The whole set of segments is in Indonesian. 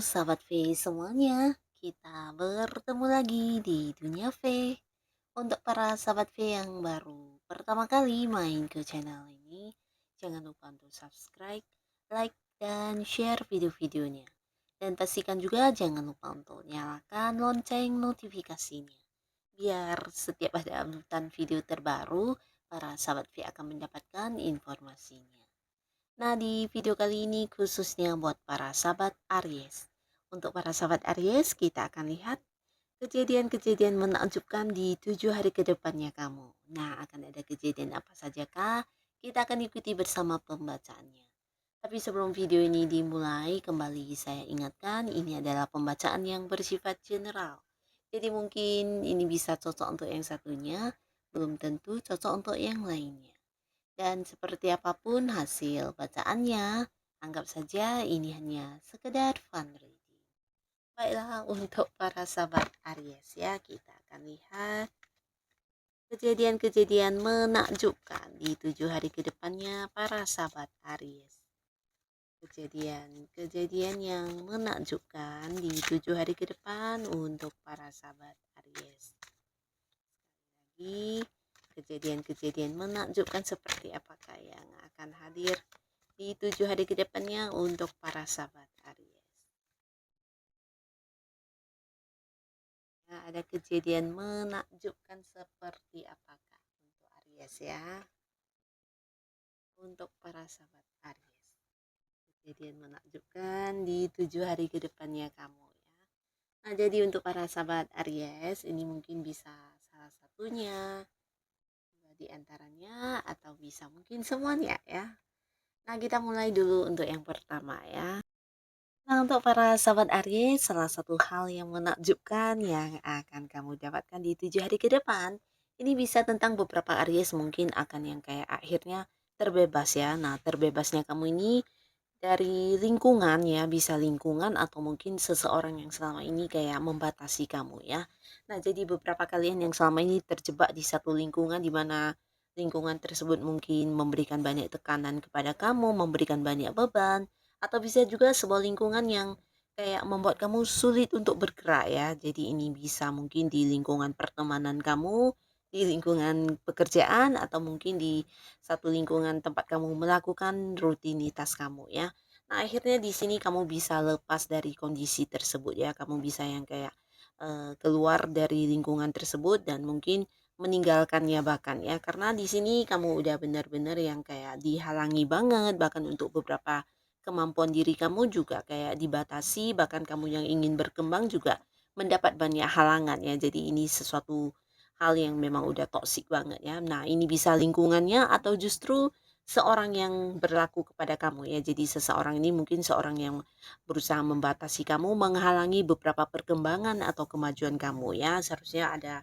sahabat V semuanya, kita bertemu lagi di dunia V. Untuk para sahabat V yang baru pertama kali main ke channel ini, jangan lupa untuk subscribe, like, dan share video-videonya. Dan pastikan juga jangan lupa untuk nyalakan lonceng notifikasinya. Biar setiap ada updatean video terbaru, para sahabat V akan mendapatkan informasinya. Nah, di video kali ini khususnya buat para sahabat Aries. Untuk para sahabat Aries, kita akan lihat kejadian-kejadian menakjubkan di 7 hari ke depannya kamu. Nah, akan ada kejadian apa sajakah? Kita akan ikuti bersama pembacaannya. Tapi sebelum video ini dimulai, kembali saya ingatkan ini adalah pembacaan yang bersifat general. Jadi mungkin ini bisa cocok untuk yang satunya, belum tentu cocok untuk yang lainnya. Dan seperti apapun hasil bacaannya, anggap saja ini hanya sekedar fun reading. Baiklah, untuk para sahabat Aries ya, kita akan lihat kejadian-kejadian menakjubkan di 7 hari ke depannya para sahabat Aries. Kejadian-kejadian yang menakjubkan di 7 hari ke depan untuk para sahabat Aries. Lagi, kejadian-kejadian menakjubkan seperti apakah yang akan hadir di 7 hari ke depannya untuk para sahabat Aries. Nah, ada kejadian menakjubkan seperti apakah untuk Aries ya? Untuk para sahabat Aries. Kejadian menakjubkan di 7 hari ke depannya kamu ya. Nah, jadi untuk para sahabat Aries, ini mungkin bisa salah satunya, di antaranya, atau bisa mungkin semuanya ya. Nah, kita mulai dulu untuk yang pertama ya. Nah, untuk para sahabat Aries, salah satu hal yang menakjubkan yang akan kamu dapatkan di 7 hari ke depan, ini bisa tentang beberapa Aries mungkin akan yang kayak akhirnya terbebas ya. Nah, terbebasnya kamu ini dari lingkungan ya, bisa lingkungan atau mungkin seseorang yang selama ini kayak membatasi kamu ya. Nah, jadi beberapa kalian yang selama ini terjebak di satu lingkungan di mana lingkungan tersebut mungkin memberikan banyak tekanan kepada kamu, memberikan banyak beban, atau bisa juga sebuah lingkungan yang kayak membuat kamu sulit untuk bergerak ya. Jadi ini bisa mungkin di lingkungan pertemanan kamu, di lingkungan pekerjaan, atau mungkin di satu lingkungan tempat kamu melakukan rutinitas kamu ya. Nah, akhirnya di sini kamu bisa lepas dari kondisi tersebut ya. Kamu bisa yang kayak keluar dari lingkungan tersebut dan mungkin meninggalkannya bahkan ya. Karena di sini kamu udah benar-benar yang kayak dihalangi banget, bahkan untuk beberapa kemampuan diri kamu juga kayak dibatasi, bahkan kamu yang ingin berkembang juga mendapat banyak halangan ya. Jadi ini sesuatu hal yang memang udah toksik banget ya. Nah, ini bisa lingkungannya atau justru seorang yang berlaku kepada kamu ya. Jadi seseorang ini mungkin seorang yang berusaha membatasi kamu, menghalangi beberapa perkembangan atau kemajuan kamu ya. Seharusnya ada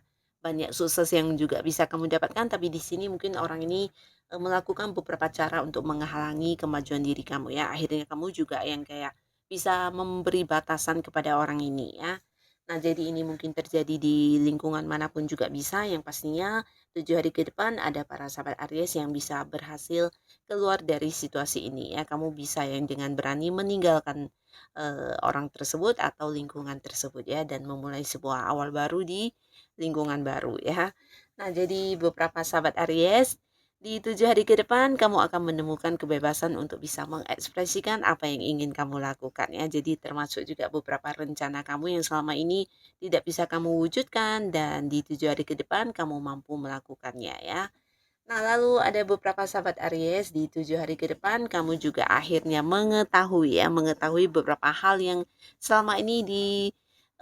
banyak sukses yang juga bisa kamu dapatkan, tapi di sini mungkin orang ini melakukan beberapa cara untuk menghalangi kemajuan diri kamu ya. Akhirnya kamu juga yang kayak bisa memberi batasan kepada orang ini ya. Nah, jadi ini mungkin terjadi di lingkungan manapun juga bisa, yang pastinya 7 hari ke depan ada para sahabat Aries yang bisa berhasil keluar dari situasi ini ya. Kamu bisa yang dengan berani meninggalkan orang tersebut atau lingkungan tersebut ya, dan memulai sebuah awal baru di lingkungan baru ya. Nah, jadi beberapa sahabat Aries, di 7 hari ke depan kamu akan menemukan kebebasan untuk bisa mengekspresikan apa yang ingin kamu lakukan ya. Jadi termasuk juga beberapa rencana kamu yang selama ini tidak bisa kamu wujudkan, dan di 7 hari ke depan kamu mampu melakukannya ya. Nah, lalu ada beberapa sahabat Aries di 7 hari ke depan kamu juga akhirnya mengetahui ya, mengetahui beberapa hal yang selama ini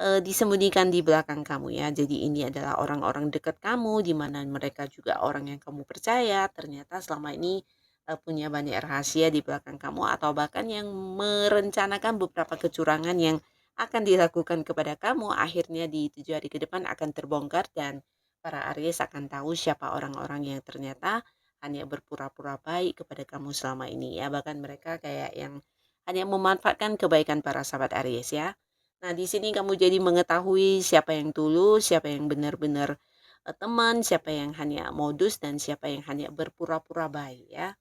disembunyikan di belakang kamu ya. Jadi ini adalah orang-orang dekat kamu, di mana mereka juga orang yang kamu percaya, ternyata selama ini punya banyak rahasia di belakang kamu, atau bahkan yang merencanakan beberapa kecurangan yang akan dilakukan kepada kamu, akhirnya di 7 hari ke depan akan terbongkar, dan para Aries akan tahu siapa orang-orang yang ternyata hanya berpura-pura baik kepada kamu selama ini ya. Bahkan mereka kayak yang hanya memanfaatkan kebaikan para sahabat Aries ya. Nah, di sini kamu jadi mengetahui siapa yang tulus, siapa yang benar-benar teman, siapa yang hanya modus, dan siapa yang hanya berpura-pura baik ya.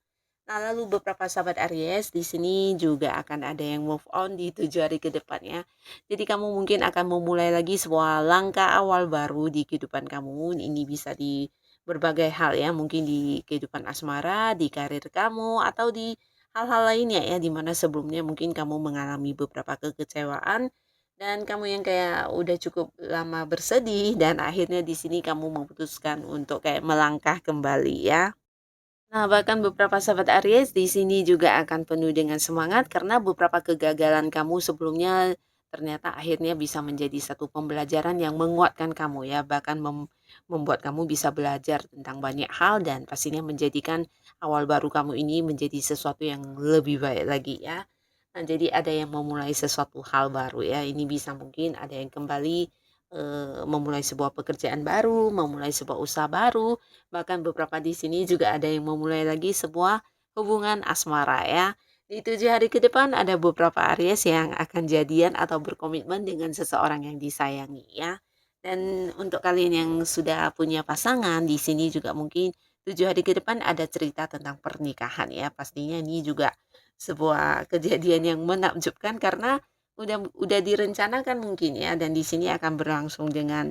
Nah, lalu beberapa sahabat Aries di sini juga akan ada yang move on di 7 hari ke depannya. Jadi kamu mungkin akan memulai lagi sebuah langkah awal baru di kehidupan kamu. Ini bisa di berbagai hal ya, mungkin di kehidupan asmara, di karir kamu, atau di hal-hal lainnya ya, di mana sebelumnya mungkin kamu mengalami beberapa kekecewaan dan kamu yang kayak udah cukup lama bersedih dan akhirnya di sini kamu memutuskan untuk kayak melangkah kembali ya. Nah, bahkan beberapa sahabat Aries di sini juga akan penuh dengan semangat karena beberapa kegagalan kamu sebelumnya ternyata akhirnya bisa menjadi satu pembelajaran yang menguatkan kamu ya, bahkan membuat kamu bisa belajar tentang banyak hal dan pastinya menjadikan awal baru kamu ini menjadi sesuatu yang lebih baik lagi ya. Nah, jadi ada yang memulai sesuatu hal baru ya. Ini bisa mungkin ada yang kembali memulai sebuah pekerjaan baru, memulai sebuah usaha baru, bahkan beberapa di sini juga ada yang memulai lagi sebuah hubungan asmara ya. Di 7 hari ke depan ada beberapa Aries yang akan jadian atau berkomitmen dengan seseorang yang disayangi ya. Dan untuk kalian yang sudah punya pasangan di sini juga mungkin 7 hari ke depan ada cerita tentang pernikahan ya. Pastinya ini juga sebuah kejadian yang menakjubkan karena udah direncanakan mungkin ya dan di sini akan berlangsung dengan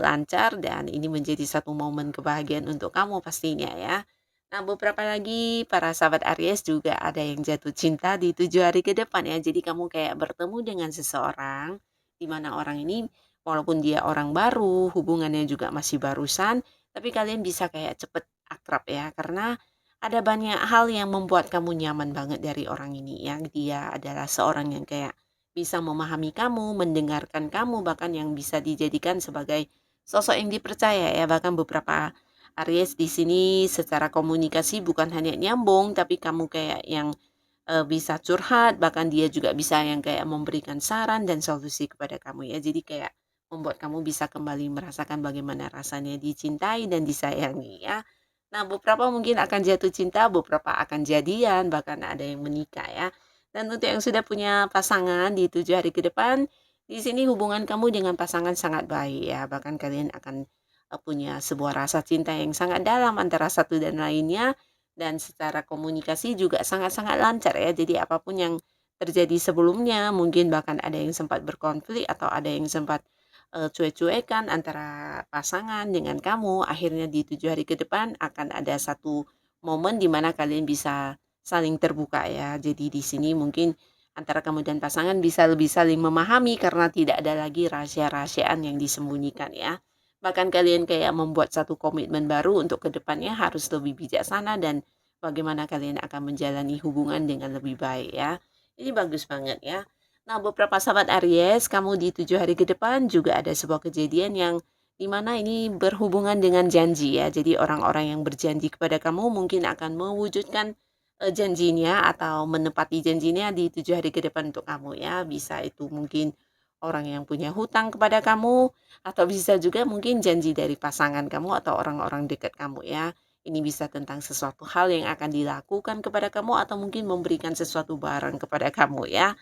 lancar dan ini menjadi satu momen kebahagiaan untuk kamu pastinya ya. Nah, beberapa lagi para sahabat Aries juga ada yang jatuh cinta di 7 hari ke depan ya. Jadi kamu kayak bertemu dengan seseorang di mana orang ini walaupun dia orang baru, hubungannya juga masih barusan, tapi kalian bisa kayak cepet akrab ya karena ada banyak hal yang membuat kamu nyaman banget dari orang ini ya. Dia adalah seorang yang kayak bisa memahami kamu, mendengarkan kamu, bahkan yang bisa dijadikan sebagai sosok yang dipercaya ya. Bahkan beberapa Aries di sini secara komunikasi bukan hanya nyambung, tapi kamu kayak yang bisa curhat, bahkan dia juga bisa yang kayak memberikan saran dan solusi kepada kamu ya. Jadi kayak membuat kamu bisa kembali merasakan bagaimana rasanya dicintai dan disayangi ya. Nah, beberapa mungkin akan jatuh cinta, beberapa akan jadian, bahkan ada yang menikah ya. Dan untuk yang sudah punya pasangan di 7 hari ke depan, di sini hubungan kamu dengan pasangan sangat baik ya. Bahkan kalian akan punya sebuah rasa cinta yang sangat dalam antara satu dan lainnya dan secara komunikasi juga sangat-sangat lancar ya. Jadi apapun yang terjadi sebelumnya, mungkin bahkan ada yang sempat berkonflik atau ada yang sempat cuek-cuekan antara pasangan dengan kamu, akhirnya di 7 hari ke depan akan ada satu momen di mana kalian bisa saling terbuka ya. Jadi di sini mungkin antara kamu dan pasangan bisa lebih saling memahami karena tidak ada lagi rahasia-rahasiaan yang disembunyikan ya. Bahkan kalian kayak membuat satu komitmen baru untuk kedepannya harus lebih bijaksana dan bagaimana kalian akan menjalani hubungan dengan lebih baik ya. Ini bagus banget ya. Nah, beberapa sahabat Aries, kamu di 7 hari ke depan juga ada sebuah kejadian yang dimana ini berhubungan dengan janji ya. Jadi orang-orang yang berjanji kepada kamu mungkin akan mewujudkan janjinya atau menepati janjinya di 7 hari ke depan untuk kamu ya. Bisa itu mungkin orang yang punya hutang kepada kamu atau bisa juga mungkin janji dari pasangan kamu atau orang-orang dekat kamu ya. Ini bisa tentang sesuatu hal yang akan dilakukan kepada kamu atau mungkin memberikan sesuatu barang kepada kamu ya.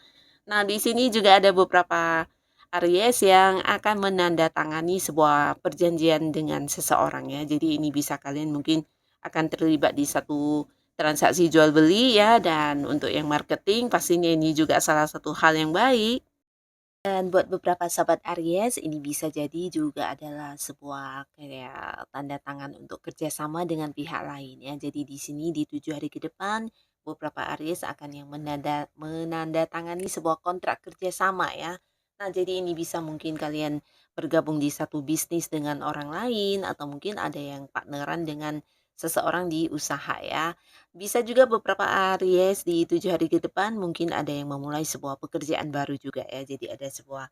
Nah, di sini juga ada beberapa Aries yang akan menandatangani sebuah perjanjian dengan seseorang ya. Jadi ini bisa kalian mungkin akan terlibat di satu transaksi jual beli ya dan untuk yang marketing pastinya ini juga salah satu hal yang baik. Dan buat beberapa sahabat Aries, ini bisa jadi juga adalah sebuah kayak tanda tangan untuk kerjasama dengan pihak lain ya. Jadi di sini di 7 hari ke depan, beberapa Aries akan yang menandatangani sebuah kontrak kerjasama ya. Nah, jadi ini bisa mungkin kalian bergabung di satu bisnis dengan orang lain atau mungkin ada yang partneran dengan seseorang di usaha ya. Bisa juga beberapa Aries di 7 hari ke depan mungkin ada yang memulai sebuah pekerjaan baru juga ya. Jadi ada sebuah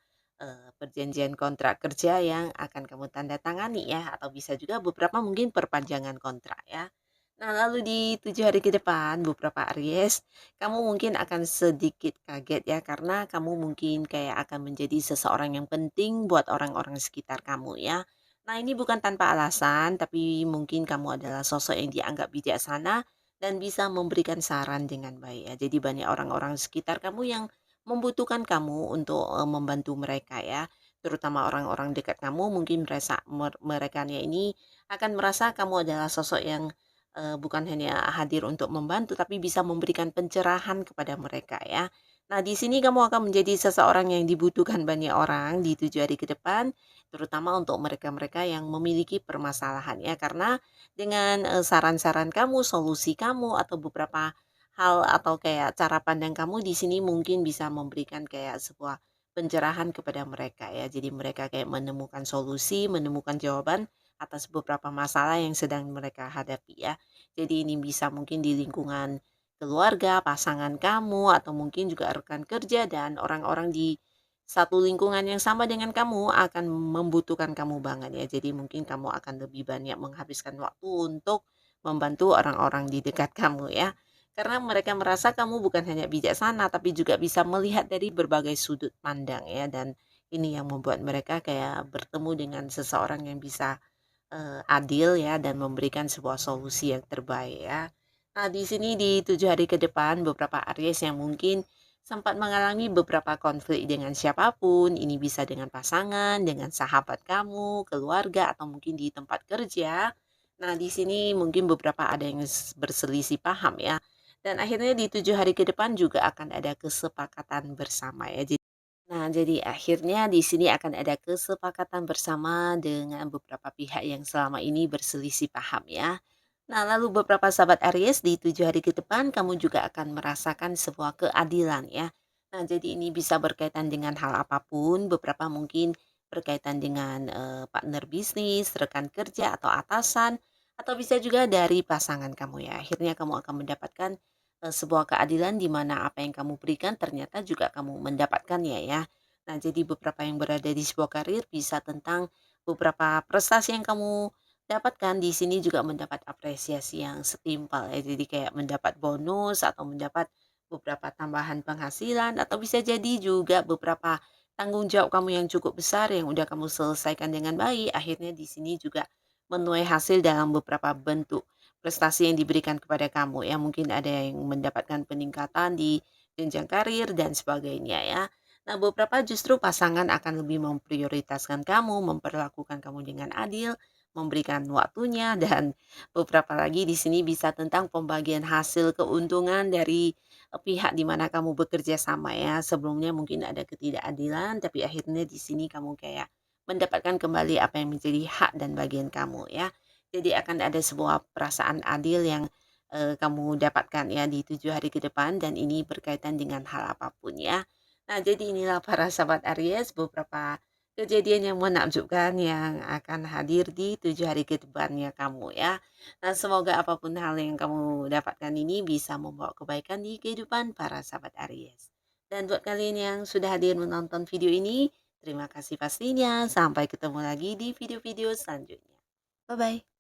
perjanjian kontrak kerja yang akan kamu tanda tangani ya atau bisa juga beberapa mungkin perpanjangan kontrak ya. Nah, lalu di 7 hari ke depan beberapa Aries, kamu mungkin akan sedikit kaget ya karena kamu mungkin kayak akan menjadi seseorang yang penting buat orang-orang sekitar kamu ya. Nah, ini bukan tanpa alasan, tapi mungkin kamu adalah sosok yang dianggap bijaksana dan bisa memberikan saran dengan baik ya. Jadi banyak orang-orang sekitar kamu yang membutuhkan kamu untuk membantu mereka ya. Terutama orang-orang dekat kamu mungkin mereka ini akan merasa kamu adalah sosok yang bukan hanya hadir untuk membantu, tapi bisa memberikan pencerahan kepada mereka ya. Nah, di sini kamu akan menjadi seseorang yang dibutuhkan banyak orang di 7 hari ke depan, terutama untuk mereka-mereka yang memiliki permasalahan ya. Karena dengan, saran-saran kamu, solusi kamu, atau beberapa hal atau kayak cara pandang kamu di sini mungkin bisa memberikan kayak sebuah pencerahan kepada mereka ya. Jadi mereka kayak menemukan solusi, menemukan jawaban atas beberapa masalah yang sedang mereka hadapi ya. Jadi ini bisa mungkin di lingkungan keluarga, pasangan kamu, atau mungkin juga rekan kerja dan orang-orang di satu lingkungan yang sama dengan kamu akan membutuhkan kamu banget ya. Jadi mungkin kamu akan lebih banyak menghabiskan waktu untuk membantu orang-orang di dekat kamu ya. Karena mereka merasa kamu bukan hanya bijaksana tapi juga bisa melihat dari berbagai sudut pandang ya, dan ini yang membuat mereka kayak bertemu dengan seseorang yang bisa adil ya dan memberikan sebuah solusi yang terbaik ya. Nah, di sini di 7 hari ke depan beberapa Aries yang mungkin sempat mengalami beberapa konflik dengan siapapun, ini bisa dengan pasangan, dengan sahabat kamu, keluarga, atau mungkin di tempat kerja. Nah, di sini mungkin beberapa ada yang berselisih paham ya. Dan akhirnya di 7 hari ke depan juga akan ada kesepakatan bersama ya. Nah, jadi akhirnya di sini akan ada kesepakatan bersama dengan beberapa pihak yang selama ini berselisih paham ya. Nah, lalu beberapa sahabat Aries di 7 hari ke depan kamu juga akan merasakan sebuah keadilan ya. Nah, jadi ini bisa berkaitan dengan hal apapun, beberapa mungkin berkaitan dengan partner bisnis, rekan kerja atau atasan, atau bisa juga dari pasangan kamu ya. Akhirnya kamu akan mendapatkan sebuah keadilan di mana apa yang kamu berikan ternyata juga kamu mendapatkannya ya. Nah, jadi beberapa yang berada di sebuah karir bisa tentang beberapa prestasi yang kamu dapatkan di sini juga mendapat apresiasi yang setimpal ya. Jadi kayak mendapat bonus atau mendapat beberapa tambahan penghasilan atau bisa jadi juga beberapa tanggung jawab kamu yang cukup besar yang udah kamu selesaikan dengan baik. Akhirnya di sini juga menuai hasil dalam beberapa bentuk prestasi yang diberikan kepada kamu ya. Mungkin ada yang mendapatkan peningkatan di jenjang karir dan sebagainya ya. Nah, beberapa justru pasangan akan lebih memprioritaskan kamu, memperlakukan kamu dengan adil, memberikan waktunya, dan beberapa lagi di sini bisa tentang pembagian hasil keuntungan dari pihak di mana kamu bekerja sama ya. Sebelumnya mungkin ada ketidakadilan, tapi akhirnya di sini kamu kayak mendapatkan kembali apa yang menjadi hak dan bagian kamu ya. Jadi akan ada sebuah perasaan adil yang kamu dapatkan ya di 7 hari ke depan, dan ini berkaitan dengan hal apapun ya. Nah, jadi inilah para sahabat Aries beberapa kejadian yang menakjubkan yang akan hadir di 7 hari ke depannya kamu ya. Nah, semoga apapun hal yang kamu dapatkan ini bisa membawa kebaikan di kehidupan para sahabat Aries. Dan buat kalian yang sudah hadir menonton video ini, terima kasih pastinya. Sampai ketemu lagi di video-video selanjutnya. Bye-bye.